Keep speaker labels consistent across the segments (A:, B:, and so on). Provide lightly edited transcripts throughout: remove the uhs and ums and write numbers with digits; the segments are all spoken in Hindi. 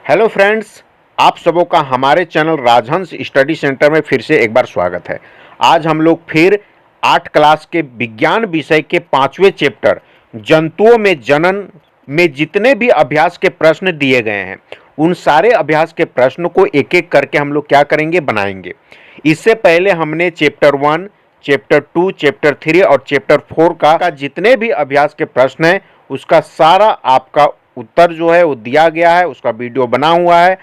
A: हेलो फ्रेंड्स, आप सबों का हमारे चैनल राजहंस स्टडी सेंटर में फिर से एक बार स्वागत है। आज हम लोग फिर 8 क्लास के विज्ञान विषय के 5वें चैप्टर जंतुओं में जनन में जितने भी अभ्यास के प्रश्न दिए गए हैं उन सारे अभ्यास के प्रश्न को एक एक करके हम लोग क्या करेंगे, बनाएंगे। इससे पहले हमने चैप्टर 1, चैप्टर 2, चैप्टर 3 और चैप्टर 4 का जितने भी अभ्यास के प्रश्न हैं उसका सारा आपका उत्तर जो है वो दिया गया है, उसका वीडियो बना हुआ है,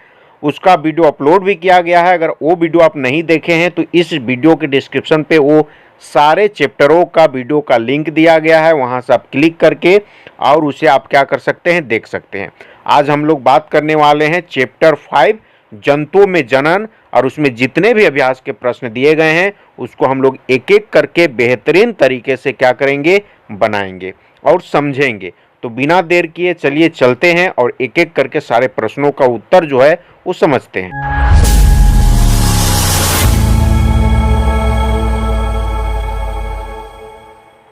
A: उसका वीडियो अपलोड भी किया गया है। अगर वो वीडियो आप नहीं देखे हैं तो इस वीडियो के डिस्क्रिप्शन पे वो सारे चैप्टरों का वीडियो का लिंक दिया गया है, वहां से आप क्लिक करके और उसे आप क्या कर सकते हैं, देख सकते हैं। आज हम लोग बात करने वाले हैं चैप्टर 5 जंतुओं में जनन, और उसमें जितने भी अभ्यास के प्रश्न दिए गए हैं उसको हम लोग एक एक करके बेहतरीन तरीके से क्या करेंगे, बनाएंगे और समझेंगे। तो बिना देर किए चलिए चलते हैं और एक एक करके सारे प्रश्नों का उत्तर जो है वो समझते हैं।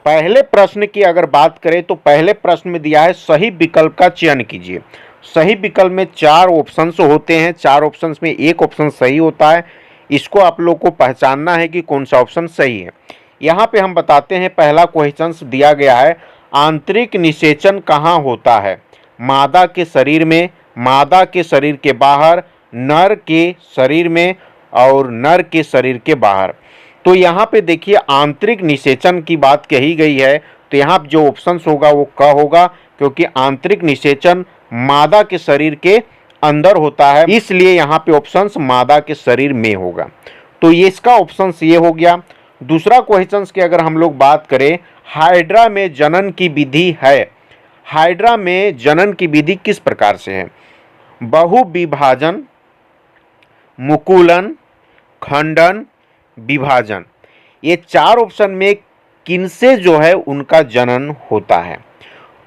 A: पहले प्रश्न की अगर बात करें तो पहले प्रश्न में दिया है सही विकल्प का चयन कीजिए। सही विकल्प में 4 ऑप्शंस होते हैं, 4 ऑप्शंस में एक ऑप्शन सही होता है। इसको आप लोग को पहचानना है कि कौन सा ऑप्शन सही है। यहाँ पे हम बताते हैं, पहला क्वेश्चन दिया गया है आंतरिक निषेचन कहाँ होता है? मादा के शरीर में, मादा के शरीर के बाहर, नर के शरीर में और नर के शरीर के बाहर। तो यहाँ पे देखिए आंतरिक निषेचन की बात कही गई है, तो यहाँ जो ऑप्शन होगा वो क होगा, क्योंकि आंतरिक निषेचन मादा के शरीर के अंदर होता है, इसलिए यहाँ पे ऑप्शन मादा के शरीर में होगा। तो ये इसका ऑप्शन ये हो गया। दूसरा क्वेश्चन की अगर हम लोग बात करें, हाइड्रा में जनन की विधि है। हाइड्रा में जनन की विधि किस प्रकार से है? बहुविभाजन, मुकुलन, खंडन, विभाजन। ये 4 ऑप्शन में किनसे जो है उनका जनन होता है?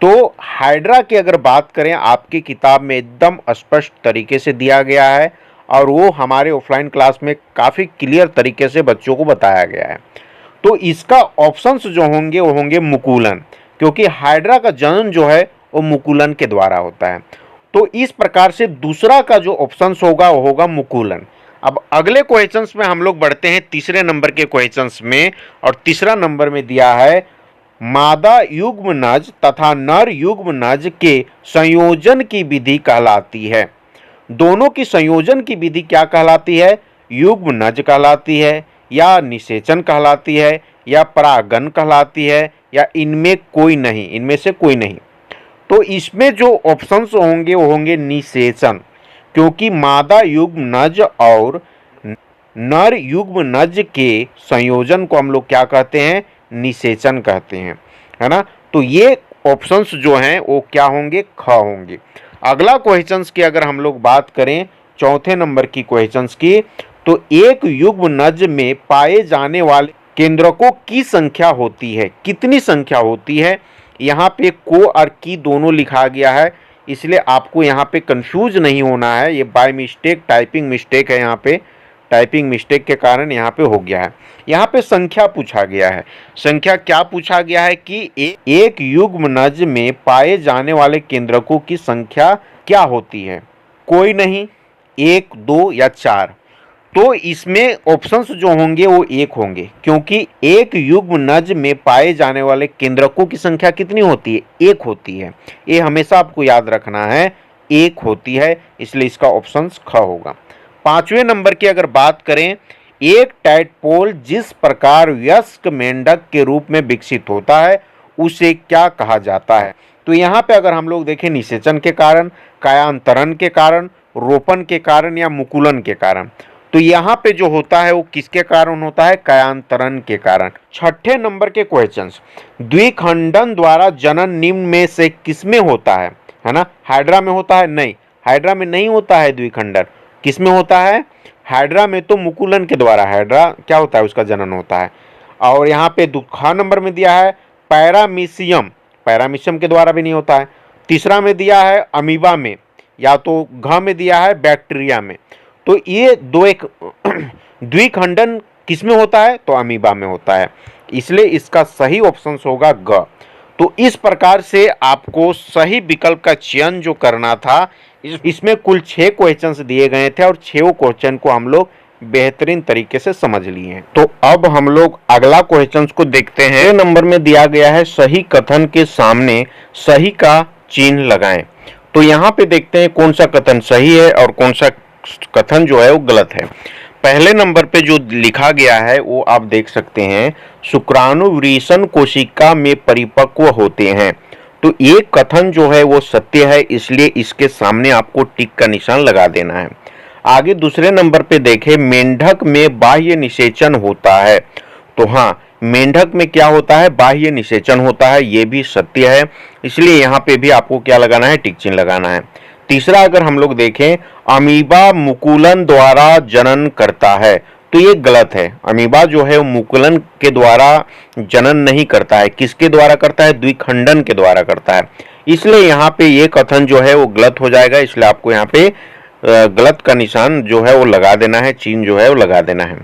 A: तो हाइड्रा की अगर बात करें, आपकी किताब में एकदम स्पष्ट तरीके से दिया गया है और वो हमारे ऑफलाइन क्लास में काफ़ी क्लियर तरीके से बच्चों को बताया गया है। तो इसका ऑप्शंस जो होंगे वो होंगे मुकुलन, क्योंकि हाइड्रा का जनन जो है वो मुकुलन के द्वारा होता है। तो इस प्रकार से दूसरा का जो ऑप्शंस होगा वो होगा मुकुलन। अब अगले क्वेश्चंस में हम लोग बढ़ते हैं, तीसरे नंबर के क्वेश्चंस में, और तीसरा नंबर में दिया है मादा युग्मनज तथा नर युग्मनज के संयोजन की विधि कहलाती है। दोनों की संयोजन की विधि क्या कहलाती है? युग्मनज कहलाती है, या निषेचन कहलाती है, या परागन कहलाती है, या इनमें कोई नहीं, इनमें से कोई नहीं। तो इसमें जो ऑप्शंस होंगे वो होंगे निषेचन, क्योंकि मादा युग्मनज और नर युग्मनज के संयोजन को हम लोग क्या कहते हैं? निषेचन कहते हैं, है ना। तो ये ऑप्शंस जो हैं वो क्या होंगे? ख होंगे। अगला क्वेश्चंस की अगर हम लोग बात करें, चौथे नंबर की क्वेश्चंस की, तो एक युग्मनज में पाए जाने वाले केंद्रकों की संख्या होती है। कितनी संख्या होती है? यहाँ पे को और की दोनों लिखा गया है, इसलिए आपको यहाँ पे कंफ्यूज नहीं होना है। ये बाय मिस्टेक टाइपिंग मिस्टेक है, यहाँ पे टाइपिंग मिस्टेक के कारण यहाँ पे हो गया है। यहाँ पे संख्या पूछा गया है। संख्या क्या पूछा गया है कि एक युग्मनज में पाए जाने वाले केंद्रकों की संख्या क्या होती है? कोई नहीं, 1, 2 या 4। तो इसमें ऑप्शंस जो होंगे वो 1 होंगे, क्योंकि एक युग्मनज में पाए जाने वाले केंद्रकों की संख्या कितनी होती है? 1 होती है। ये हमेशा आपको याद रखना है, 1 होती है, इसलिए इसका ऑप्शन ख होगा। 5वें नंबर की अगर बात करें, एक टैडपोल जिस प्रकार वयस्क मेंढक के रूप में विकसित होता है उसे क्या कहा जाता है? तो यहाँ पे अगर हम लोग देखें, निषेचन के कारण, कायांतरण के कारण, रोपण के कारण या मुकुलन के कारण। तो यहाँ पे जो होता है वो किसके कारण होता है? कायांतरण के कारण। 6ठे नंबर के क्वेश्चंस, द्विखंडन द्वारा जनन निम्न में से किसमें होता है ना? हाइड्रा में होता है? नहीं, हाइड्रा में नहीं होता है द्विखंडन। किसमें होता है? हाइड्रा में तो मुकुलन के द्वारा हाइड्रा क्या होता है, उसका जनन होता है। और यहाँ पे दूसरा नंबर में दिया है पैरामीशियम, पैरामीशियम के द्वारा भी नहीं होता है। तीसरा में दिया है अमीबा में, या तो घ में दिया है बैक्टीरिया में। तो ये दो एक द्विखंडन किसमें होता है? तो अमीबा में होता है, इसलिए इसका सही ऑप्शन होगा ग। तो इस प्रकार से आपको सही विकल्प का चयन जो करना था, इसमें कुल 6 क्वेश्चंस दिए गए थे और 6 क्वेश्चन को हम लोग बेहतरीन तरीके से समझ लिए हैं। तो अब हम लोग अगला क्वेश्चंस को देखते हैं। नंबर में दिया गया है सही कथन के सामने सही का चिन्ह लगाएं। तो यहाँ पे देखते हैं कौन सा कथन सही है और कौन सा कथन जो है वो गलत है। पहले नंबर पे जो लिखा गया है वो आप देख सकते हैं, शुक्राणु वृषण कोशिका में परिपक्व होते हैं। तो ये कथन जो है वो सत्य है, इसलिए इसके सामने आपको टिक का निशान लगा देना है। आगे दूसरे नंबर पे देखें, मेंढक में बाह्य निषेचन होता है। तो हाँ, मेंढक में क्या होता है, बाह्य निषेचन होता है, ये भी सत्य है, इसलिए यहाँ पे भी आपको क्या लगाना है, टिक चिन्ह लगाना है। तीसरा अगर हम लोग देखें, अमीबा मुकुलन द्वारा जनन करता है, तो ये गलत है। अमीबा जो है वो मुकुलन के द्वारा जनन नहीं करता है। किसके द्वारा करता है, द्विखंडन के द्वारा करता है, इसलिए यहाँ पे ये कथन जो है वो गलत हो जाएगा। इसलिए आपको यहाँ पे गलत का निशान जो है वो लगा देना है, चिन्ह जो है वो लगा देना है।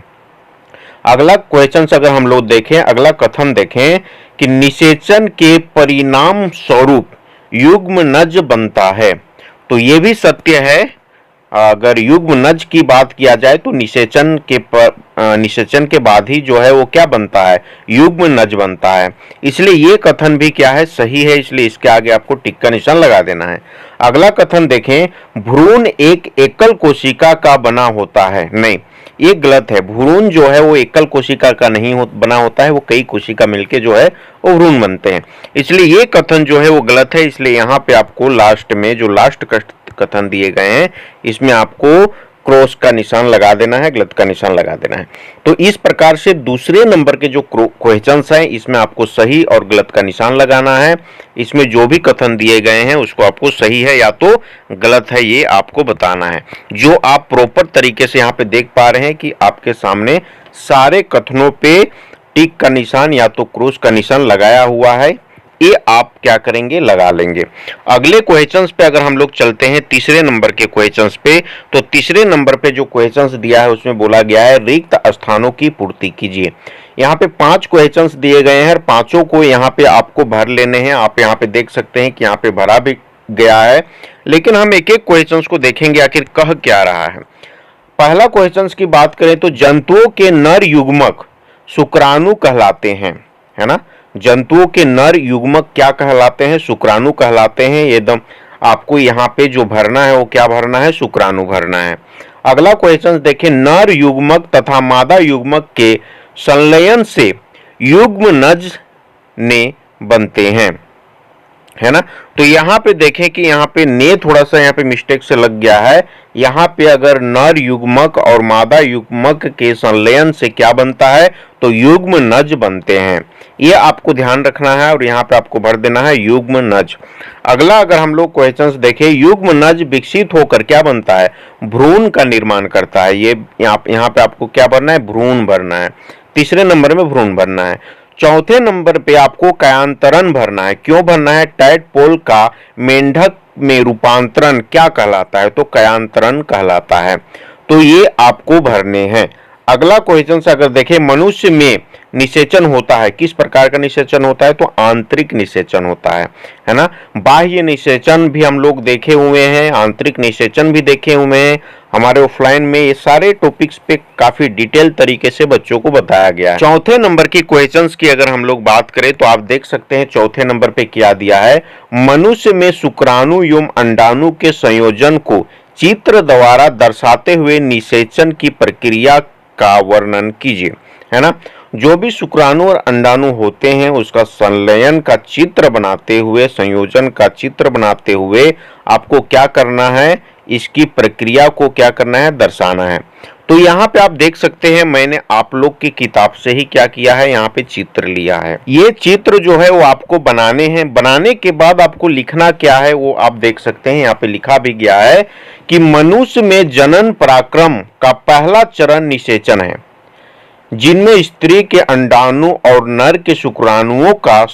A: अगला क्वेश्चन अगर हम लोग देखें, अगला कथन देखें कि निषेचन के परिणाम स्वरूप युग्म नज बनता है। तो ये भी सत्य है। अगर युग्म नज की बात किया जाए तो निषेचन के बाद ही जो है वो क्या बनता है, युग्म नज बनता है, इसलिए ये कथन भी क्या है, सही है, इसलिए इसके आगे आपको टिक का निशान लगा देना है। अगला कथन देखें, भ्रूण एक एकल कोशिका का बना होता है। नहीं, ये गलत है। भ्रूण जो है वो एकल कोशिका का नहीं बना होता है, वो कई कोशिका मिलके जो है वो भ्रूण बनते हैं, इसलिए ये कथन जो है वो गलत है। इसलिए यहाँ पे आपको लास्ट में जो लास्ट कथन दिए गए हैं इसमें आपको क्रॉस का निशान लगा देना है, गलत का निशान लगा देना है। तो इस प्रकार से दूसरे नंबर के जो क्वेश्चंस हैं इसमें आपको सही और गलत का निशान लगाना है। इसमें जो भी कथन दिए गए हैं उसको आपको सही है या तो गलत है ये आपको बताना है। जो आप प्रॉपर तरीके से यहाँ पे देख पा रहे हैं कि आपके सामने सारे कथनों पे टिक का निशान या तो क्रॉस का निशान लगाया हुआ है, ये आप क्या करेंगे, लगा लेंगे। अगले क्वेश्चंस पे अगर हम लोग चलते हैं तीसरे नंबर के क्वेश्चंस पे, तो तीसरे नंबर पे जो क्वेश्चंस दिया है उसमें बोला गया है रिक्त स्थानों की पूर्ति कीजिए। यहाँ पे 5 क्वेश्चंस दिए गए हैं और पांचों को यहाँ पे आपको भर लेने हैं। आप यहाँ पे देख सकते हैं कि यहाँ पे भरा भी गया है, लेकिन हम एक एक क्वेश्चंस को देखेंगे आखिर कह क्या रहा है। पहला क्वेश्चंस की बात करें तो जंतुओं के नर युग्मक शुक्राणु कहलाते हैं, है ना। जंतुओं के नर युग्मक क्या कहलाते हैं, शुक्राणु कहलाते हैं। एकदम आपको यहाँ पे जो भरना है वो क्या भरना है, शुक्राणु भरना है। अगला क्वेश्चन देखें, नर युग्मक तथा मादा युग्मक के संलयन से युग्म नज ने बनते हैं, है ना। तो यहाँ पे देखें कि यहाँ पे ने थोड़ा सा यहाँ पे मिस्टेक से लग गया है। यहाँ पे अगर नर युग्मक और मादा युग्मक के संलयन से क्या बनता है, तो युग्म नज बनते हैं, ये आपको ध्यान रखना है और यहाँ पे आपको भर देना है युग्म नज। अगला अगर हम लोग क्वेश्चंस देखें, युग्म नज विकसित होकर क्या बनता है, भ्रूण का निर्माण करता है। ये यहाँ पे आपको क्या भरना है, भ्रूण भरना है। तीसरे नंबर में भ्रूण भरना है। चौथे नंबर पे आपको कायांतरण भरना है। क्यों भरना है, टैडपोल का मेंढक में रूपांतरण क्या कहलाता है, तो कायांतरण कहलाता है। तो ये आपको भरने हैं। अगला क्वेश्चन से अगर देखें, मनुष्य में निषेचन होता है, किस प्रकार का निषेचन होता है, तो आंतरिक निषेचन होता है ना। बाह्य निषेचन भी हम लोग देखे हुए हैं, आंतरिक निषेचन भी देखे हुए हैं हमारे ऑफलाइन में। ये सारे टॉपिक्स पे काफी डिटेल तरीके से बच्चों को बताया गया है। चौथे नंबर की क्वेश्चंस की अगर हम लोग बात करें तो आप देख सकते हैं चौथे नंबर पे क्या दिया है, मनुष्य में शुक्राणु एवं अंडाणु के संयोजन को चित्र द्वारा दर्शाते हुए निषेचन की प्रक्रिया का वर्णन कीजिए, है ना। जो भी शुक्राणु और अंडाणु होते हैं उसका संलयन का चित्र बनाते हुए, संयोजन का चित्र बनाते हुए आपको क्या करना है, इसकी प्रक्रिया को क्या करना है, दर्शाना है। तो यहाँ पे आप देख सकते हैं मैंने आप लोग की किताब से ही क्या किया है, यहाँ पे चित्र लिया है। ये चित्र जो है वो आपको बनाने हैं। बनाने के बाद आपको लिखना क्या है वो आप देख सकते हैं, यहाँ पे लिखा भी गया है कि मनुष्य में जनन पराक्रम का पहला चरण निषेचन है, जिनमें स्त्री के अंडाणु और नर के शुक्राणुओं का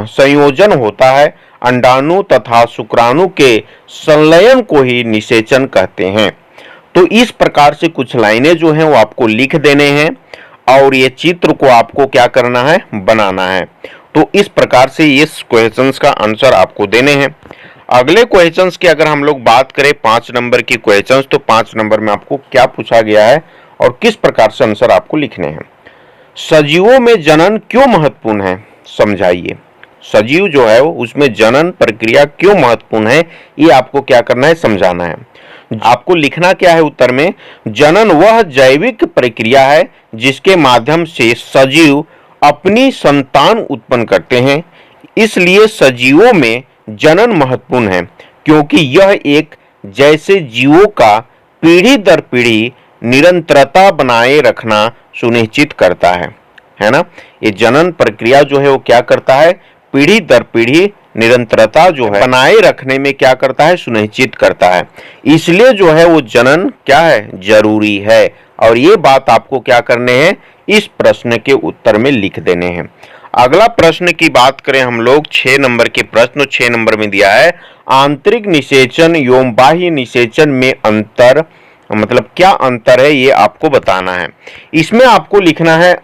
A: संयोजन होता है। अंडाणु तथा शुक्राणु के संलयन को ही निषेचन कहते हैं। तो इस प्रकार से कुछ लाइनें जो हैं वो आपको लिख देने हैं और ये चित्र को आपको क्या करना है, बनाना है। तो इस प्रकार से ये क्वेश्चंस का आंसर आपको देने हैं। अगले क्वेश्चंस की अगर हम लोग बात करें 5 नंबर की क्वेश्चंस, तो 5 नंबर में आपको क्या पूछा गया है और किस प्रकार से आंसर आपको लिखने हैं। सजीवों में जनन क्यों महत्वपूर्ण है, समझाइए। सजीव जो है उसमें जनन प्रक्रिया क्यों महत्वपूर्ण है, ये आपको क्या करना है, समझाना है। आपको लिखना क्या है उत्तर में, जनन वह जैविक प्रक्रिया है जिसके माध्यम से सजीव अपनी संतान उत्पन्न करते हैं। इसलिए सजीवों में जनन महत्वपूर्ण है क्योंकि यह एक जैसे जीवों का पीढ़ी दर पीढ़ी निरंतरता बनाए रखना सुनिश्चित करता है ना। ये जनन प्रक्रिया जो है वो क्या करता है, पीढ़ी दर पीढ़ी निरंतरता जो है बनाए रखने में क्या करता है, सुनिश्चित करता है। इसलिए जो है वो जनन क्या है, जरूरी है। और ये बात आपको क्या करने हैं, इस प्रश्न के उत्तर में लिख देने हैं। अगला प्रश्न की बात करें हम लोग 6 नंबर के प्रश्न, 6 नंबर में दिया है आंतरिक निषेचन एवं बाह्य निषेचन में अंतर, मतलब क्या अंतर है ये आपको बताना है। इसमें आपको लिखना है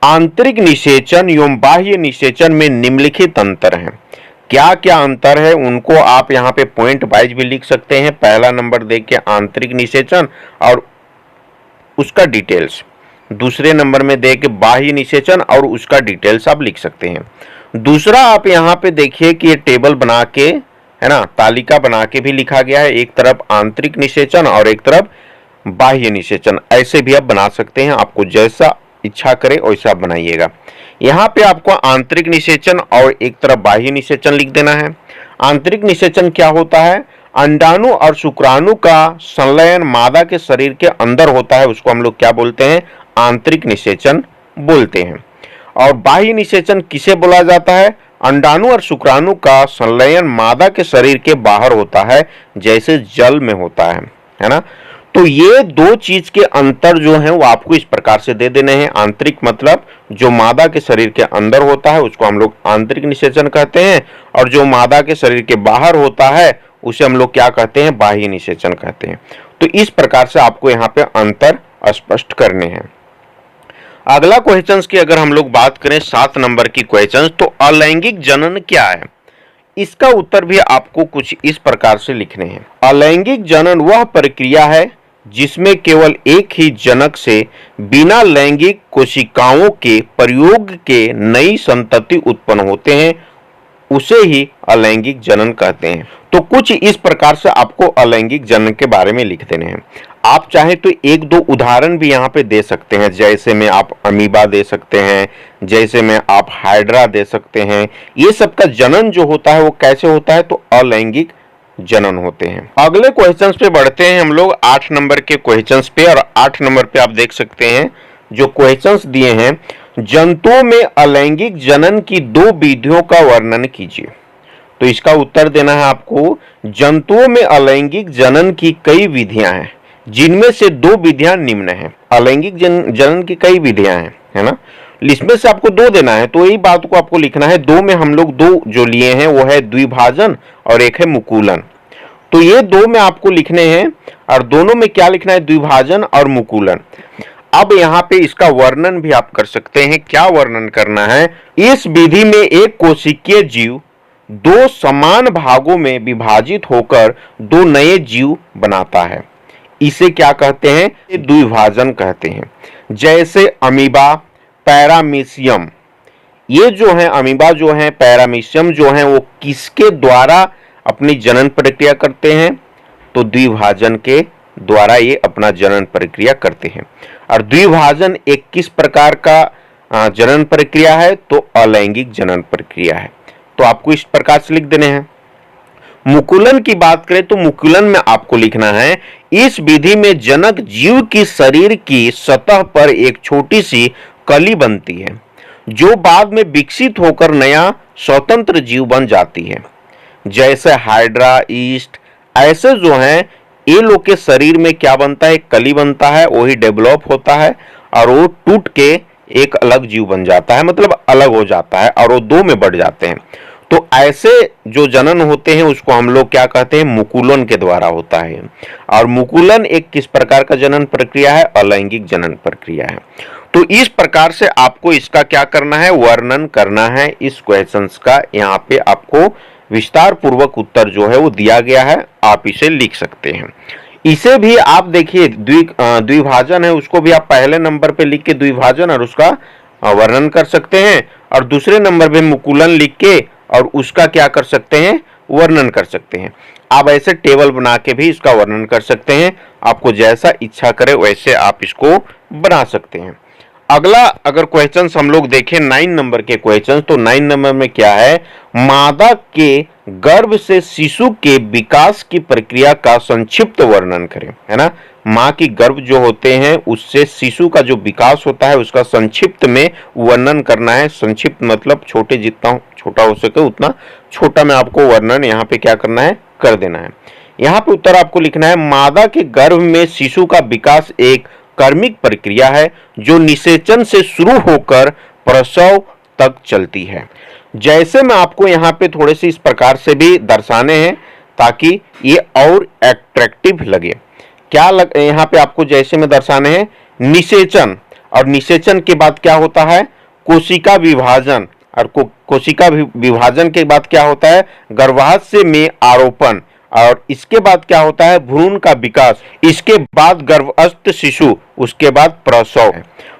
A: आंतरिक निषेचन एवं बाह्य निषेचन में निम्नलिखित अंतर है। क्या क्या अंतर है उनको आप यहाँ पे पॉइंट वाइज भी लिख सकते हैं। पहला नंबर देख के आंतरिक निषेचन और उसका डिटेल्स, दूसरे नंबर में दे के बाह्य निषेचन और उसका डिटेल्स आप लिख सकते हैं। दूसरा आप यहाँ पे देखिए कि ये टेबल बना के, है ना, तालिका बना के भी लिखा गया है, एक तरफ आंतरिक निषेचन और एक तरफ बाह्य निषेचन, ऐसे भी आप बना सकते हैं। आपको जैसा इच्छा करे वैसा बनाइएगा। यहाँ पे आपको आंतरिक निषेचन और एक तरफ बाह्य निषेचन लिख देना है। आंतरिक निषेचन क्या होता है, अंडाणु और शुक्राणु का संलयन मादा के शरीर के अंदर होता है, उसको हम लोग क्या बोलते हैं, आंतरिक निषेचन बोलते हैं। और बाह्य निषेचन किसे बोला जाता है, अंडाणु और शुक्राणु का संलयन मादा के शरीर के बाहर होता है, जैसे जल में होता है ना। तो ये दो चीज के अंतर जो है वो आपको इस प्रकार से दे देने हैं। आंतरिक मतलब जो मादा के शरीर के अंदर होता है उसको हम लोग आंतरिक निषेचन कहते हैं, और जो मादा के शरीर के बाहर होता है उसे हम लोग क्या कहते हैं, बाह्य निषेचन कहते हैं। तो इस प्रकार से आपको यहाँ पे अंतर स्पष्ट करने हैं। अगला क्वेश्चंस की अगर हम लोग बात करें 7 नंबर की क्वेश्चंस, तो अलैंगिक जनन क्या है, इसका उत्तर भी आपको कुछ इस प्रकार से लिखने हैं। अलैंगिक जनन वह प्रक्रिया है जिसमें केवल एक ही जनक से बिना लैंगिक कोशिकाओं के प्रयोग के नई संतति उत्पन्न होते हैं, उसे ही अलैंगिक जनन कहते हैं। तो कुछ इस प्रकार से आपको अलैंगिक जनन के बारे में लिख देने हैं। आप चाहे तो एक दो उदाहरण भी यहाँ पे दे सकते हैं, जैसे में आप अमीबा दे सकते हैं, जैसे में आप हाइड्रा दे सकते हैं। ये सब का जनन जो होता है वो कैसे होता है, तो अलैंगिक जनन होते हैं। अगले क्वेश्चंस पे बढ़ते हैं हम लोग 8 नंबर के क्वेश्चंस पे, और 8 नंबर पे आप देख सकते हैं जो क्वेश्चंस दिए हैं, जंतुओं में अलैंगिक जनन की 2 विधियों का वर्णन कीजिए। तो इसका उत्तर देना है आपको, जंतुओं में अलैंगिक जनन की कई विधियां हैं, जिनमें से 2 विधियां निम्न हैं। अलैंगिक जनन की कई विधियां हैं, है ना, इसमें से आपको 2 देना है, तो यही बात को आपको लिखना है। 2 में हम लोग 2 जो लिए हैं वो है द्विभाजन और एक है मुकुलन। तो ये 2 में आपको लिखने हैं, और दोनों में क्या लिखना है, द्विभाजन और मुकुलन। अब यहाँ पे इसका वर्णन भी आप कर सकते हैं। क्या वर्णन करना है, इस विधि में एक कोशिकीय जीव 2 समान भागों में विभाजित होकर 2 नए जीव बनाता है, इसे क्या कहते हैं, द्विभाजन कहते हैं। जैसे अमीबा, पैरामीशियम, ये जो है अमीबा जो है, पैरामीशियम जो है, वो किसके द्वारा अपनी जनन प्रक्रिया करते हैं, तो द्विभाजन के द्वारा ये अपना जनन प्रक्रिया करते हैं। और द्विभाजन एक किस प्रकार का जनन प्रक्रिया है, तो अलैंगिक जनन प्रक्रिया है। तो आपको इस प्रकार से लिख देने हैं। मुकुलन की बात करें तो मुकुलन में आपको लिखना है, इस विधि में जनक जीव की शरीर की सतह पर एक छोटी सी कली बनती है, जो बाद में विकसित होकर नया स्वतंत्र जीव बन जाती है। जैसे हाइड्रा, ईस्ट, ऐसे जो हैं, ये लोग के शरीर में क्या बनता है, कली बनता है, वही डेवलप होता है और वो टूट के एक अलग जीव बन जाता है, मतलब अलग हो जाता है, और वो 2 में बढ़ जाते हैं। तो ऐसे जो जनन होते हैं उसको हम लोग क्या कहते हैं, मुकुलन के द्वारा होता है। और मुकुलन एक किस प्रकार का जनन प्रक्रिया है, अलैंगिक जनन प्रक्रिया है। तो इस प्रकार से आपको इसका क्या करना है, वर्णन करना है इस क्वेश्चंस का। यहाँ पे आपको विस्तार पूर्वक उत्तर जो है वो दिया गया है, आप इसे लिख सकते हैं। इसे भी आप देखिए द्विभाजन है, उसको भी आप पहले नंबर पे लिख के द्विभाजन और उसका वर्णन कर सकते हैं, और दूसरे नंबर पे मुकुलन लिख के और उसका क्या कर सकते हैं, वर्णन कर सकते हैं। आप ऐसे टेबल बना के भी इसका वर्णन कर सकते हैं, आपको जैसा इच्छा करे वैसे आप इसको बना सकते हैं। अगला अगर क्वेश्चंस हम लोग देखें 9 नंबर के क्वेश्चंस, तो 9 नंबर में क्या है, मादा के गर्भ से शिशु के विकास की प्रक्रिया का संक्षिप्त वर्णन करें, है ना। माँ की गर्भ जो होते हैं उससे शिशु का जो विकास होता है उसका संक्षिप्त में वर्णन करना है। संक्षिप्त मतलब छोटे, जितना छोटा हो सके उतना छोटा में आपको वर्णन यहाँ पे क्या करना है, कर देना है। यहाँ पे उत्तर आपको लिखना है, मादा के गर्भ में शिशु का विकास एक कर्मिक प्रक्रिया है जो निषेचन से शुरू होकर प्रसव तक चलती है। जैसे मैं आपको यहाँ पे थोड़े से इस प्रकार से भी दर्शाने हैं ताकि ये और एट्रैक्टिव लगे। क्या यहाँ पे आपको जैसे में दर्शाने हैं, निषेचन, और निषेचन के बाद क्या होता है, कोशिका विभाजन, और कोशिका विभाजन के बाद क्या होता है, गर्भाशय में आरोपण, और इसके बाद क्या होता है, भ्रूण का विकास, इसके बाद गर्भस्थ शिशु, उसके बाद प्रसव।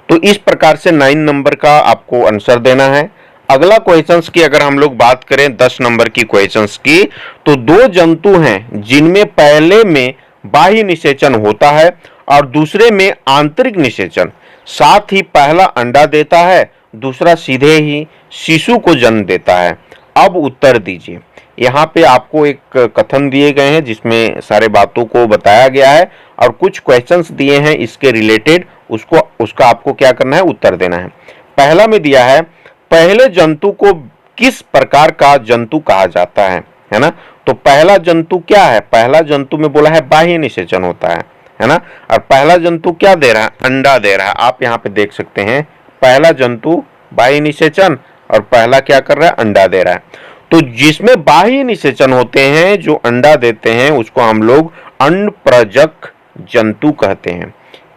A: तो इस प्रकार से 9 नंबर का आपको आंसर देना है। अगला क्वेश्चंस की अगर हम लोग बात करें 10 नंबर की क्वेश्चंस की, तो 2 जंतु हैं जिनमें पहले में बाह्य निषेचन होता है और दूसरे में आंतरिक निषेचन, साथ ही पहला अंडा देता है, दूसरा सीधे ही शिशु को जन्म देता है। अब उत्तर दीजिए। यहाँ पे आपको एक कथन दिए गए हैं जिसमें सारे बातों को बताया गया है और कुछ क्वेश्चंस दिए हैं इसके रिलेटेड, उसका आपको क्या करना है, उत्तर देना है। पहला में दिया है, पहले जंतु को किस प्रकार का जंतु कहा जाता है ना। तो पहला जंतु क्या है, पहला जंतु में बोला है बाह्य निषेचन होता है ना। और पहला जंतु क्या दे रहा है, अंडा दे रहा है। आप यहाँ पे देख सकते हैं पहला जंतु बाह्य निषेचन और पहला क्या कर रहा है, अंडा दे रहा है। तो जिसमें बाह्य निषेचन होते हैं, जो अंडा देते हैं, उसको हम लोग अंडप्रजक जंतु कहते हैं।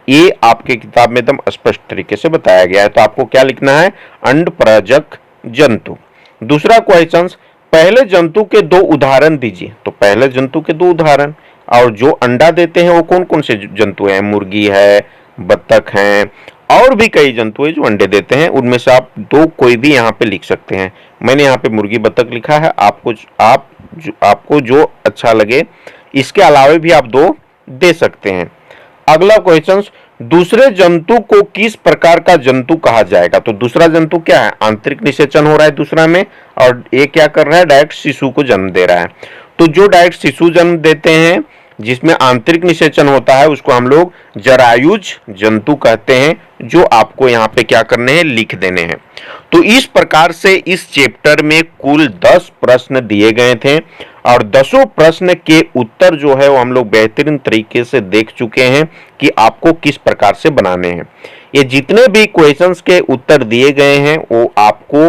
A: ये आपके किताब में एकदम स्पष्ट तरीके से बताया गया है। तो आपको क्या लिखना है, अंडप्रजक जंतु। दूसरा क्वेश्चन, पहले जंतु के 2 उदाहरण दीजिए। तो पहले जंतु के 2 उदाहरण, और जो अंडा देते हैं वो कौन कौन से जंतु हैं, मुर्गी है, बत्तख हैं, और भी कई जंतु हैं जो अंडे देते हैं। उनमें से आप 2 कोई भी यहाँ पे लिख सकते हैं। मैंने यहाँ पे मुर्गी बत्तख लिखा है, आपको जो अच्छा लगे, इसके अलावा भी आप 2 दे सकते हैं। अगला क्वेश्चन, दूसरे जंतु को किस प्रकार का जंतु कहा जाएगा। तो दूसरा जंतु क्या है, आंतरिक निषेचन हो रहा है दूसरा में, और ये क्या कर रहा है, डायरेक्ट शिशु को जन्म दे रहा है। तो जो डायरेक्ट शिशु जन्म देते हैं जिसमें आंतरिक निषेचन होता है उसको हम लोग जरायुज जंतु कहते हैं, जो आपको यहाँ पे क्या करने हैं, लिख देने हैं। तो इस प्रकार से इस चैप्टर में कुल 10 प्रश्न दिए गए थे और 10 प्रश्न के उत्तर जो है वो हम लोग बेहतरीन तरीके से देख चुके हैं कि आपको किस प्रकार से बनाने हैं। ये जितने भी क्वेश्चंस के उत्तर दिए गए हैं वो आपको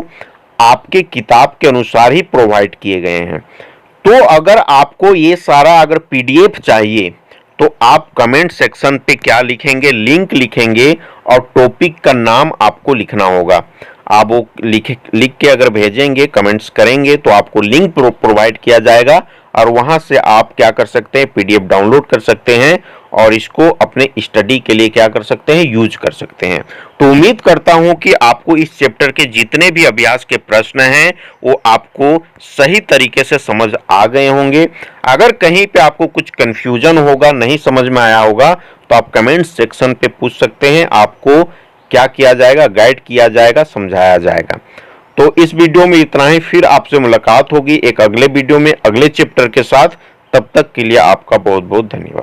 A: आपके किताब के अनुसार ही प्रोवाइड किए गए हैं। तो अगर आपको ये सारा अगर पीडीएफ चाहिए तो आप कमेंट सेक्शन पे क्या लिखेंगे, लिंक लिखेंगे और टॉपिक का नाम आपको लिखना होगा। आप वो लिख के अगर भेजेंगे, कमेंट्स करेंगे, तो आपको लिंक प्रोवाइड किया जाएगा और वहां से आप क्या कर सकते हैं, पीडीएफ डाउनलोड कर सकते हैं और इसको अपने स्टडी के लिए क्या कर सकते हैं, यूज कर सकते हैं। तो उम्मीद करता हूं कि आपको इस चैप्टर के जितने भी अभ्यास के प्रश्न हैं वो आपको सही तरीके से समझ आ गए होंगे। अगर कहीं पे आपको कुछ कंफ्यूजन होगा, नहीं समझ में आया होगा, तो आप कमेंट सेक्शन पे पूछ सकते हैं। आपको क्या किया जाएगा, गाइड किया जाएगा, समझाया जाएगा। तो इस वीडियो में इतना ही, फिर आपसे मुलाकात होगी एक अगले वीडियो में अगले चैप्टर के साथ। तब तक के लिए आपका बहुत बहुत धन्यवाद।